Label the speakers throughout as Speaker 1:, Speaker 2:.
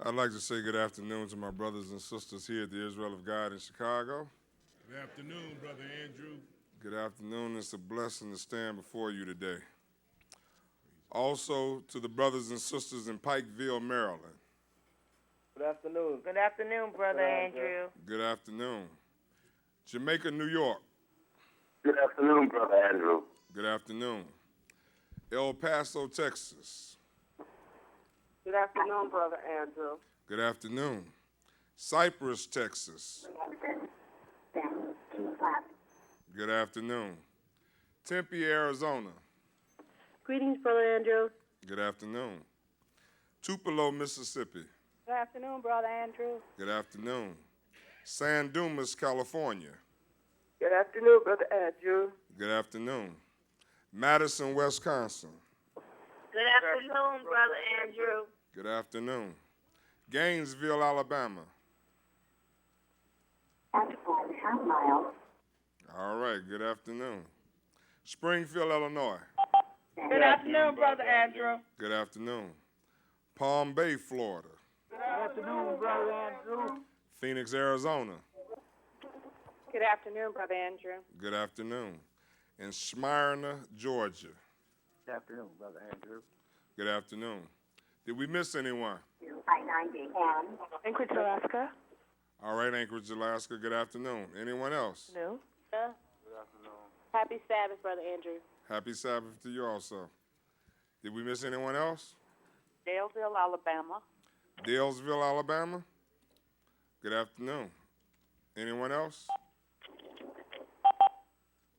Speaker 1: I'd like to say good afternoon to my brothers and sisters here at the Israel of God in Chicago.
Speaker 2: Good afternoon, Brother Andrew.
Speaker 1: Good afternoon. It's a blessing to stand before you today. Also to the brothers and sisters in Pikeville, Maryland.
Speaker 3: Good afternoon.
Speaker 4: Good afternoon, Brother Andrew.
Speaker 1: Good afternoon. Jamaica, New York.
Speaker 5: Good afternoon, Brother Andrew.
Speaker 1: Good afternoon. El Paso, Texas.
Speaker 3: Good afternoon, Brother Andrew.
Speaker 1: Good afternoon. Cypress, Texas. Good afternoon. Tempe, Arizona.
Speaker 4: Greetings, Brother Andrew.
Speaker 1: Good afternoon. Tupelo, Mississippi.
Speaker 4: Good afternoon, Brother Andrew.
Speaker 1: Good afternoon. San Dumas, California.
Speaker 3: Good afternoon, Brother Andrew.
Speaker 1: Good afternoon. Madison, Wisconsin.
Speaker 4: Good afternoon, Brother Andrew.
Speaker 1: Good afternoon. Gainesville, Alabama.
Speaker 6: After 4.5 miles.
Speaker 1: All right, good afternoon. Springfield, Illinois.
Speaker 4: Good afternoon, Brother Andrew.
Speaker 1: Good afternoon. Palm Bay, Florida.
Speaker 3: Good afternoon, Brother Andrew.
Speaker 1: Phoenix, Arizona.
Speaker 4: Good afternoon, Brother Andrew.
Speaker 1: Good afternoon. And Smyrna, Georgia.
Speaker 3: Good afternoon, Brother Andrew.
Speaker 1: Good afternoon. Did we miss anyone?
Speaker 6: I-90 and
Speaker 4: Anchorage, Alaska.
Speaker 1: All right, Anchorage, Alaska. Good afternoon. Anyone else?
Speaker 4: No.
Speaker 3: Good afternoon.
Speaker 4: Happy Sabbath, Brother Andrew.
Speaker 1: Happy Sabbath to you also. Did we miss anyone else?
Speaker 4: Daleville, Alabama.
Speaker 1: Dalesville, Alabama. Good afternoon. Anyone else?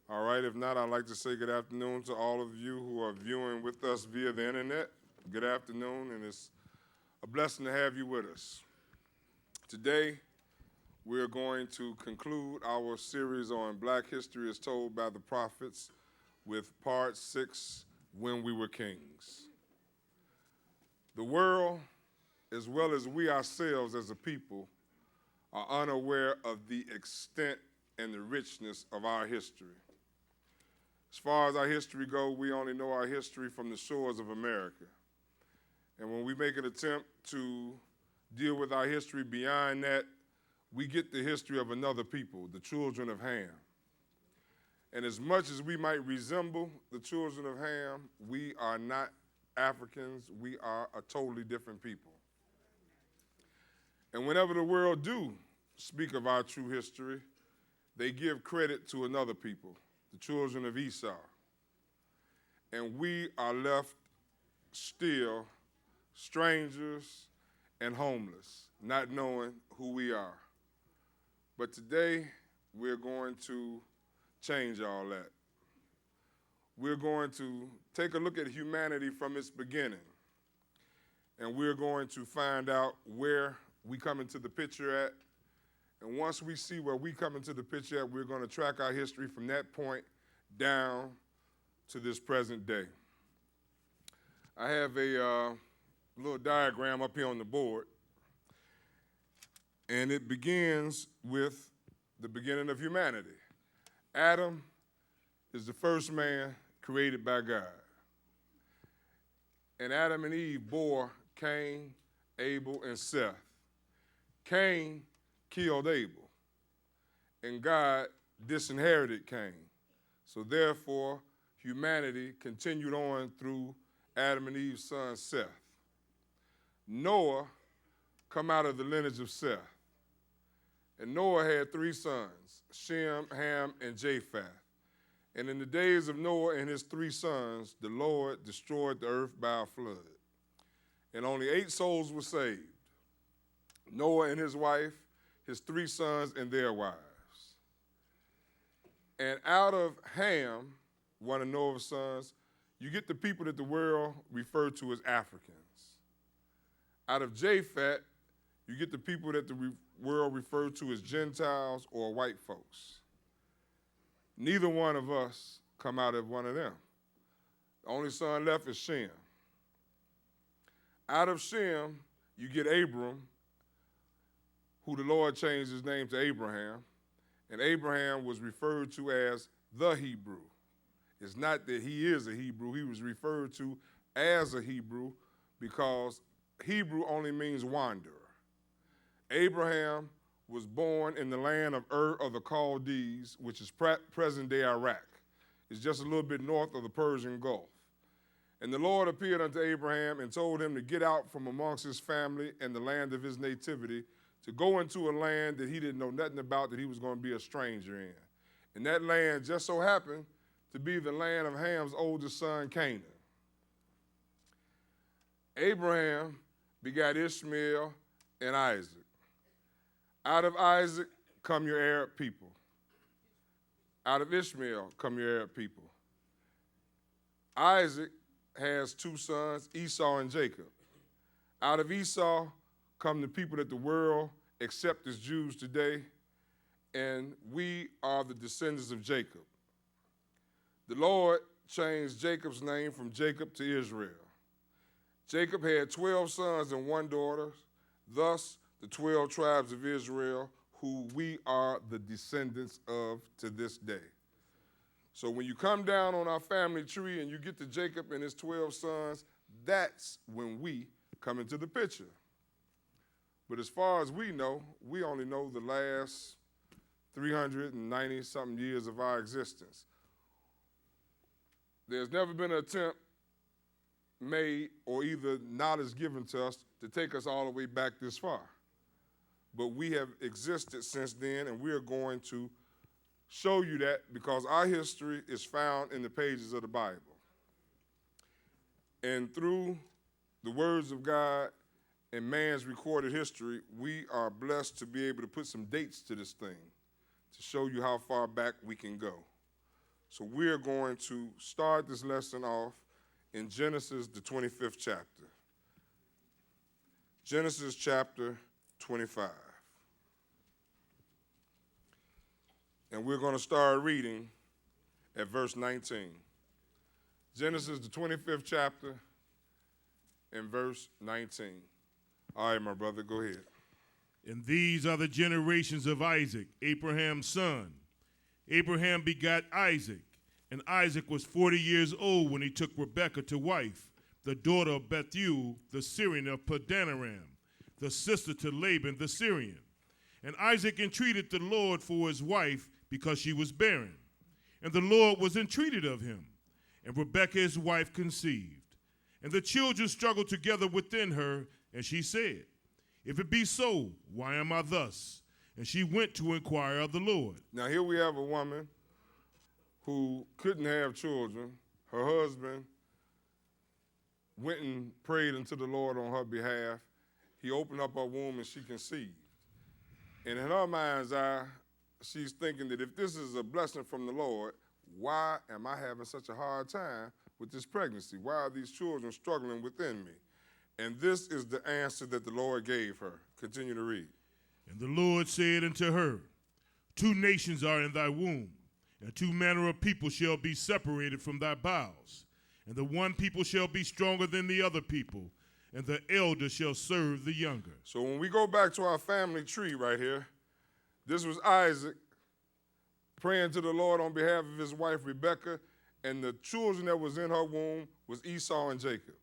Speaker 1: All right, if not, I'd like to say good afternoon to all of you who are viewing with us via the internet. Good afternoon, and it's a blessing to have you with us. Today, we're going to conclude our series on Black History as Told by the Prophets with Part 6, When We Were Kings. The world, as well as we ourselves as a people, are unaware of the extent and the richness of our history. As far as our history goes, we only know our history from the shores of America. And when we make an attempt to deal with our history beyond that, we get the history of another people, the children of Ham. And as much as we might resemble the children of Ham, we are not Africans. We are a totally different people. And whenever the world do speak of our true history, they give credit to another people, the children of Esau. And we are left still strangers and homeless, not knowing who we are. But today, we're going to change all that. We're going to take a look at humanity from its beginning, and we're going to find out where we come into the picture at. And once we see where we come into the picture at, we're going to track our history from that point down to this present day. I have a little diagram up here on the board, and it begins with the beginning of humanity. Adam is the first man created by God. And Adam and Eve bore Cain, Abel, and Seth. Cain killed Abel, and God disinherited Cain. So therefore, humanity continued on through Adam and Eve's son Seth. Noah come out of the lineage of Seth. And Noah had 3 sons, Shem, Ham, and Japheth. And in the days of Noah and his 3 sons, the Lord destroyed the earth by a flood. And only 8 souls were saved. Noah and his wife, his 3 sons, and their wives. And out of Ham, one of Noah's sons, you get the people that the world referred to as Africans. Out of Japheth, you get the people that the world referred to as Gentiles or white folks. Neither one of us come out of one of them. The only son left is Shem. Out of Shem, you get Abram, who the Lord changed his name to Abraham. And Abraham was referred to as the Hebrew. It's not that he is a Hebrew. He was referred to as a Hebrew because Hebrew only means wanderer. Abraham was born in the land of Ur of the Chaldees, which is present-day Iraq. It's just a little bit north of the Persian Gulf. And the Lord appeared unto Abraham and told him to get out from amongst his family and the land of his nativity, to go into a land that he didn't know nothing about, that he was going to be a stranger in. And that land just so happened to be the land of Ham's oldest son, Canaan. Abraham begat Ishmael and Isaac. Out of Isaac come your Arab people. Out of Ishmael come your Arab people. Isaac has two sons, Esau and Jacob. Out of Esau come the people that the world accept as Jews today, and we are the descendants of Jacob. The Lord changed Jacob's name from Jacob to Israel. Jacob had 12 sons and one daughter, thus the 12 tribes of Israel, who we are the descendants of to this day. So when you come down on our family tree and you get to Jacob and his 12 sons, that's when we come into the picture. But as far as we know, we only know the last 390-something years of our existence. There's never been an attempt made or either knowledge given to us to take us all the way back this far. But we have existed since then, and we are going to show you that because our history is found in the pages of the Bible. And through the words of God and man's recorded history, we are blessed to be able to put some dates to this thing to show you how far back we can go. So we're going to start this lesson off in Genesis, the 25th chapter. Genesis chapter 25. And we're going to start reading at verse 19. Genesis, the 25th chapter, and verse 19. All right, my brother, go ahead.
Speaker 2: And these are the generations of Isaac, Abraham's son. Abraham begot Isaac, and Isaac was 40 years old when he took Rebekah to wife, the daughter of Bethuel, the Syrian of Padanaram, the sister to Laban the Syrian. And Isaac entreated the Lord for his wife because she was barren. And the Lord was entreated of him. And Rebekah his wife conceived. And the children struggled together within her, and she said, If it be so, why am I thus? And she went to inquire of the Lord.
Speaker 1: Now here we have a woman who couldn't have children. Her husband went and prayed unto the Lord on her behalf. He opened up her womb and she conceived. And in her mind's eye, she's thinking that if this is a blessing from the Lord, why am I having such a hard time with this pregnancy? Why are these children struggling within me? And this is the answer that the Lord gave her. Continue to read.
Speaker 2: And the Lord said unto her, 2 nations are in thy womb, and 2 manner of people shall be separated from thy bowels. And the one people shall be stronger than the other people, and the elder shall serve the younger.
Speaker 1: So when we go back to our family tree right here, this was Isaac praying to the Lord on behalf of his wife Rebekah, and the children that was in her womb was Esau and Jacob.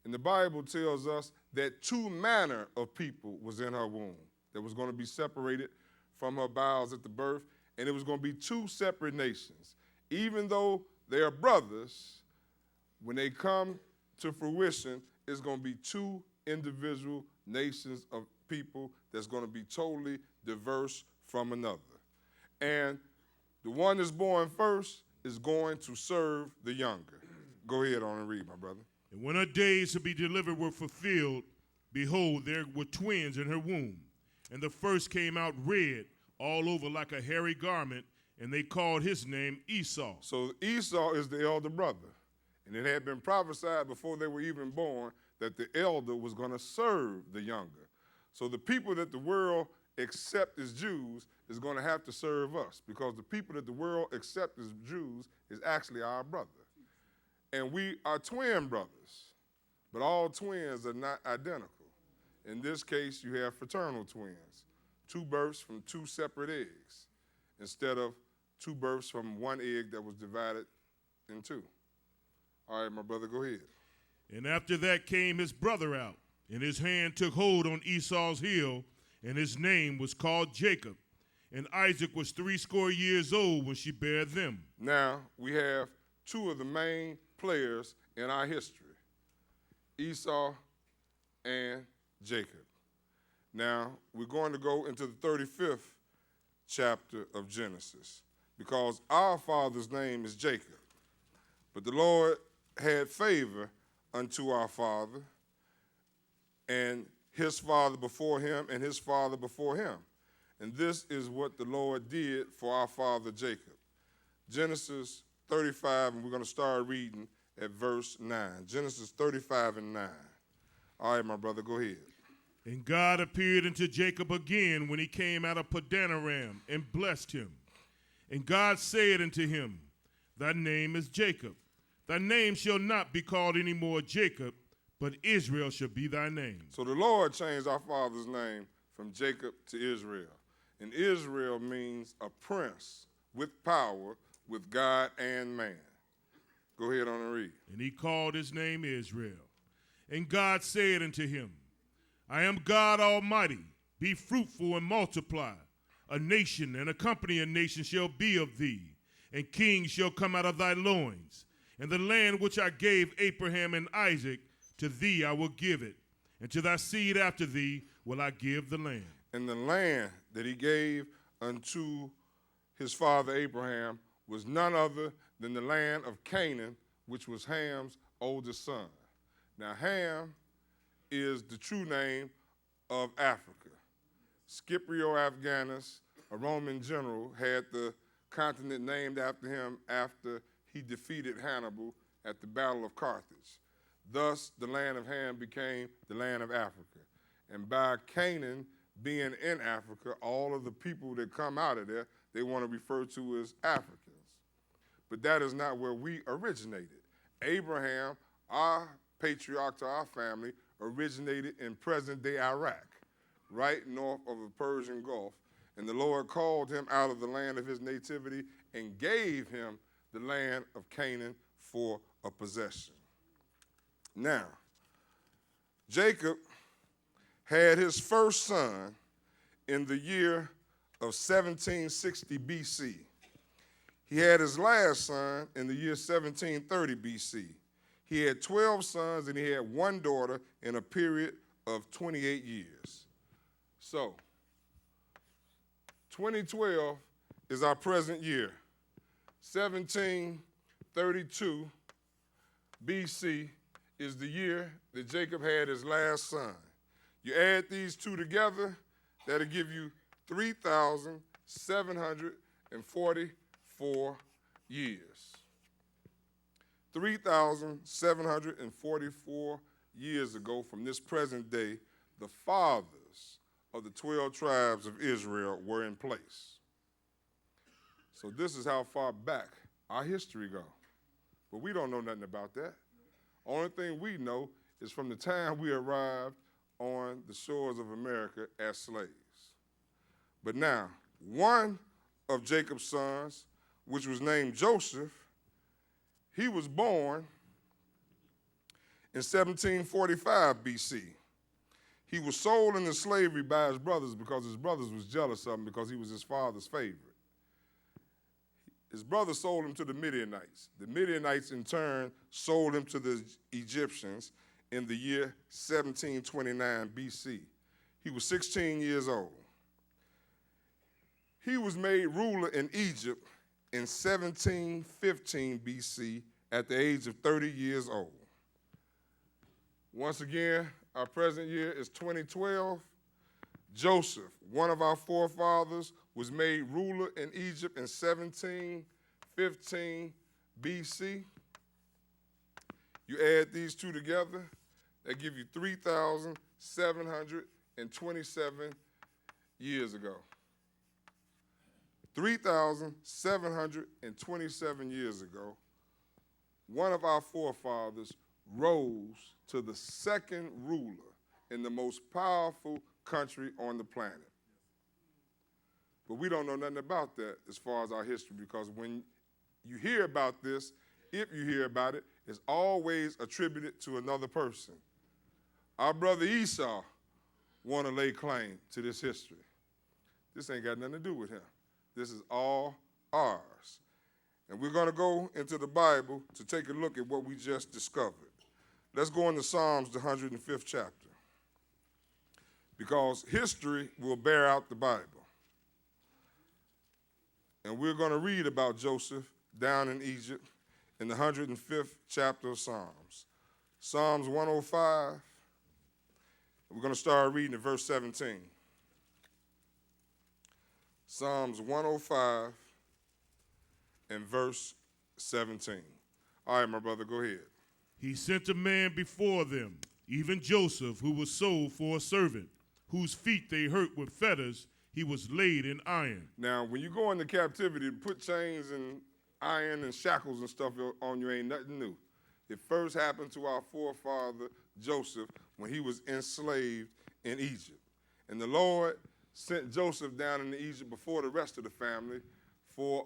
Speaker 1: And the Bible tells us that 2 manner of people was in her womb that was going to be separated from her bowels at the birth, and it was going to be 2 separate nations. Even though they are brothers, when they come to fruition, it's going to be 2 individual nations of people that's going to be totally diverse from another. And the one that's born first is going to serve the younger. Go ahead on and read, my brother.
Speaker 2: And when her days to be delivered were fulfilled, behold, there were twins in her womb. And the first came out red all over like a hairy garment, and they called his name Esau.
Speaker 1: So Esau is the elder brother. And it had been prophesied before they were even born that the elder was going to serve the younger. So the people that the world accept as Jews is going to have to serve us, because the people that the world accept as Jews is actually our brother. And we are twin brothers, but all twins are not identical. In this case, you have fraternal twins, 2 births from 2 separate eggs, instead of 2 births from 1 egg that was divided in 2. All right, my brother, go ahead.
Speaker 2: And after that came his brother out, and his hand took hold on Esau's heel, and his name was called Jacob. And Isaac was 80 years old when she bare them.
Speaker 1: Now, we have two of the main players in our history, Esau and Jacob. Now, we're going to go into the 35th chapter of Genesis because our father's name is Jacob. But the Lord had favor unto our father and his father before him and his father before him. And this is what the Lord did for our father Jacob. Genesis 35, and we're going to start reading at verse 9. Genesis 35 and 9. All right, my brother, go ahead.
Speaker 2: And God appeared unto Jacob again when he came out of Padanaram and blessed him. And God said unto him, Thy name is Jacob. Thy name shall not be called any more Jacob, but Israel shall be thy name.
Speaker 1: So the Lord changed our father's name from Jacob to Israel. And Israel means a prince with power, with God and man. Go ahead on and read.
Speaker 2: And he called his name Israel. And God said unto him, I am God Almighty. Be fruitful and multiply. A nation and a company of nations shall be of thee, and kings shall come out of thy loins. And the land which I gave Abraham and Isaac, to thee I will give it, and to thy seed after thee will I give the land.
Speaker 1: And the land that he gave unto his father Abraham was none other than the land of Canaan, which was Ham's oldest son. Now, Ham is the true name of Africa. Scipio Afganus, a Roman general, had the continent named after him after he defeated Hannibal at the Battle of Carthage. Thus, the land of Ham became the land of Africa. And by Canaan being in Africa, all of the people that come out of there, they want to refer to as Africans. But that is not where we originated. Abraham, our patriarch to our family, originated in present-day Iraq, right north of the Persian Gulf. And the Lord called him out of the land of his nativity and gave him the land of Canaan for a possession. Now, Jacob had his first son in the year of 1760 BC. He had his last son in the year 1730 BC. He had 12 sons and he had one daughter in a period of 28 years. So, 2012 is our present year. 1732 BC is the year that Jacob had his last son. You add these two together, that'll give you 3,744 years. 3,744 years ago from this present day, the fathers of the 12 tribes of Israel were in place. So this is how far back our history goes. But we don't know nothing about that. Only thing we know is from the time we arrived on the shores of America as slaves. But now, one of Jacob's sons, which was named Joseph, he was born in 1745 BC. He was sold into slavery by his brothers because his brothers was jealous of him because he was his father's favorite. His brothers sold him to the Midianites. The Midianites, in turn, sold him to the Egyptians in the year 1729 BC. He was 16 years old. He was made ruler in Egypt in 1715 BC at the age of 30 years old. Once again, our present year is 2012. Joseph, one of our forefathers, was made ruler in Egypt in 1715 BC. You add these two together, that give you 3,727 years ago. 3,727 years ago, one of our forefathers rose to the second ruler in the most powerful country on the planet. But we don't know nothing about that as far as our history, because when you hear about this, if you hear about it, it's always attributed to another person. Our brother Esau want to lay claim to this history. This ain't got nothing to do with him. This is all ours. And we're going to go into the Bible to take a look at what we just discovered. Let's go into Psalms, the 105th chapter. Because history will bear out the Bible. And we're going to read about Joseph down in Egypt in the 105th chapter of Psalms. Psalms 105, we're going to start reading at verse 17. Psalms 105 and verse 17. All right, my brother, go ahead.
Speaker 2: He sent a man before them, even Joseph, who was sold for a servant, whose feet they hurt with fetters. He was laid in iron.
Speaker 1: Now, when you go into captivity, to put chains and iron and shackles and stuff on you ain't nothing new. It first happened to our forefather Joseph when he was enslaved in Egypt. And the Lord sent Joseph down into Egypt before the rest of the family for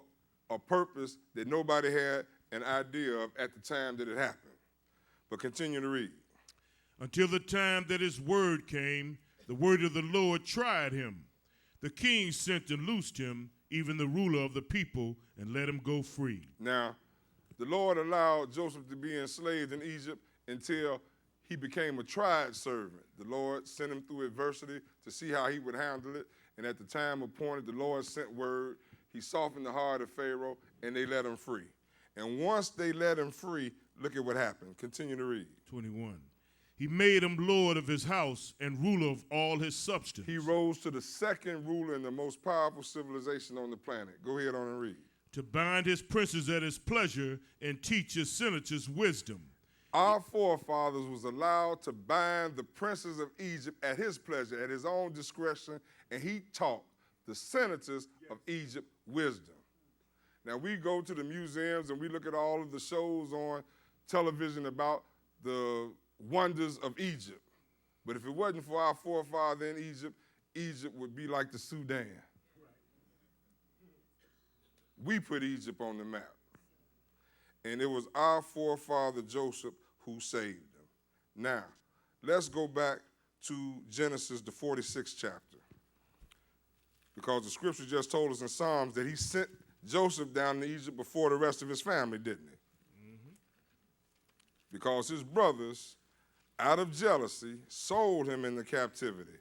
Speaker 1: a purpose that nobody had an idea of at the time that it happened. But continue to read.
Speaker 2: Until the time that his word came, the word of the Lord tried him. The king sent and loosed him, even the ruler of the people, and let him go free.
Speaker 1: Now, the Lord allowed Joseph to be enslaved in Egypt until he became a tried servant. The Lord sent him through adversity to see how he would handle it. And at the time appointed, the Lord sent word. He softened the heart of Pharaoh, and they let him free. And once they let him free, look at what happened. Continue to read.
Speaker 2: 21. He made him lord of his house and ruler of all his substance.
Speaker 1: He rose to the second ruler in the most powerful civilization on the planet. Go ahead on and read.
Speaker 2: To bind his princes at his pleasure and teach his senators wisdom.
Speaker 1: Our forefathers was allowed to bind the princes of Egypt at his pleasure, at his own discretion, and he taught the senators of Egypt wisdom. Now, we go to the museums and we look at all of the shows on television about the wonders of Egypt. But if it wasn't for our forefather in Egypt, Egypt would be like the Sudan. We put Egypt on the map. And it was our forefather Joseph who saved them. Now, let's go back to Genesis, the 46th chapter. Because the scripture just told us in Psalms that he sent Joseph down to Egypt before the rest of his family, didn't he? Mm-hmm. Because his brothers, out of jealousy, sold him into captivity.